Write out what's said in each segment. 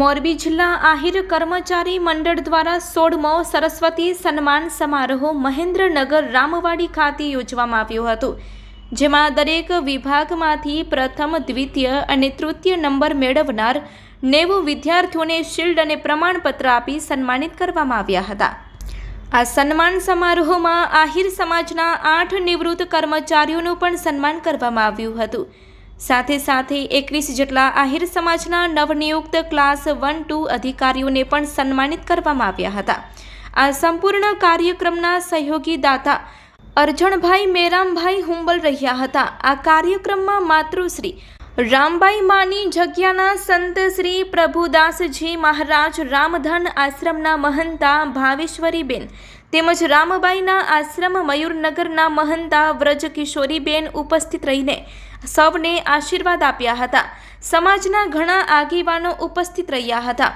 મોરબી જિલ્લા આહિર કર્મચારી મંડળ દ્વારા 16મો સરસ્વતી સન્માન સમારોહ મહેન્દ્રનગર રામવાડી ખાતે યોજવામાં આવ્યો હતો, જેમાં દરેક વિભાગમાંથી પ્રથમ, દ્વિતીય અને તૃતીય નંબર મેળવનાર 90 વિદ્યાર્થીઓને શિલ્ડ અને પ્રમાણપત્ર આપી સન્માનિત કરવામાં આવ્યા હતા। આ સન્માન સમારોહમાં આહિર સમાજના 8 નિવૃત્ત કર્મચારીઓનું પણ સન્માન કરવામાં આવ્યું હતું। સાથે સાથે 21 જેટલા આહિર સમાજના નવનિયુક્ત ક્લાસ 1-2 અધિકારીઓને પણ સન્માનિત કરવામાં આવ્યા હતા। આ સંપૂર્ણ કાર્યક્રમના સહયોગી દાતા અરજણભાઈ મેરામભાઈ હુંબલ રહ્યા હતા। આ કાર્યક્રમમાં માતૃશ્રી રામબાઈ માની જગ્યાના સંત શ્રી પ્રભુદાસજી મહારાજ રામધન આશ્રમના મહંતા ભાવેશ્વરીબેન તેમજ રામબાઈના આશ્રમ મયુરનગરના મહંતા વ્રજકિશોરીબેન ઉપસ્થિત રહીને સૌને આશીર્વાદ આપ્યા હતા। સમાજના ઘણા આગેવાનો ઉપસ્થિત રહ્યા હતા।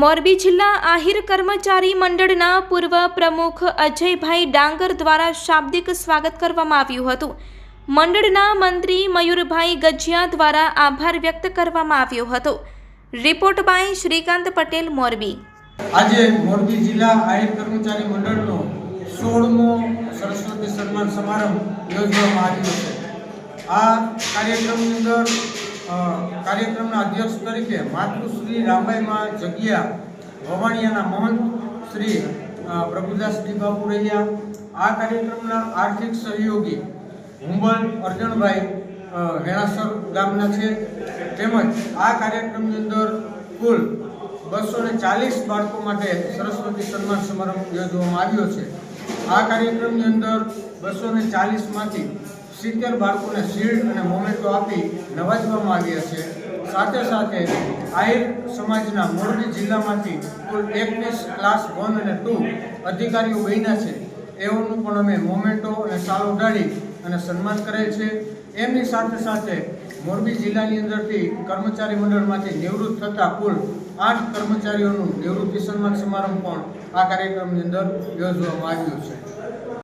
મોરબી જિલ્લા આહિર કર્મચારી મંડળના પૂર્વ પ્રમુખ અજયભાઈ ડાંગર દ્વારા શાબ્દિક સ્વાગત કરવામાં આવ્યું હતું। મંડળના મંત્રી મયુરભાઈ ગજિયા દ્વારા આભાર વ્યક્ત કરવામાં આવ્યો હતો। Report by Shrikant Patel, Morbi. આજે મોરબી જિલ્લા આહિર કર્મચારી મંડળનો 16મો સરસ્વતી સન્માન સમારંભ યોજવામાં આવ્યો છે। આ કાર્યક્રમની અંદર કાર્યક્રમના અધ્યક્ષ તરીકે માતૃશ્રી રામબાઈમાં જગ્યા ભવાણીયાના મહંત શ્રી પ્રભુદાસજી બાપુ રહ્યા। આ કાર્યક્રમના આર્થિક સહયોગી હુંબલ અરજણભાઈ હેણાસર ગામના છે। તેમજ આ કાર્યક્રમની અંદર કુલ 240 બાળકો માટે સરસ્વતી સન્માન સમારંભ યોજવામાં આવ્યો છે। આ કાર્યક્રમની અંદર 240માંથી 70 બાળકોને શિલ્ડ અને મોમેન્ટો આપી નવાજવામાં આવ્યા છે। સાથે સાથે આહિર સમાજના મોરબી જિલ્લામાંથી કુલ 21 ક્લાસ 1 અને 2 અધિકારીઓ બન્યા છે। એઓનું પણ અમે મોમેન્ટો અને શાલ ઉડાડી અને સન્માન કરેલ છે। એમની સાથે સાથે મોરબી જિલ્લાની અંદરથી કર્મચારી મંડળમાંથી નિવૃત્ત થતા કુલ 8 કર્મચારીઓનું નિવૃત્તિ સન્માન સમારંભ પણ આ કાર્યક્રમની અંદર યોજવામાં આવ્યો છે।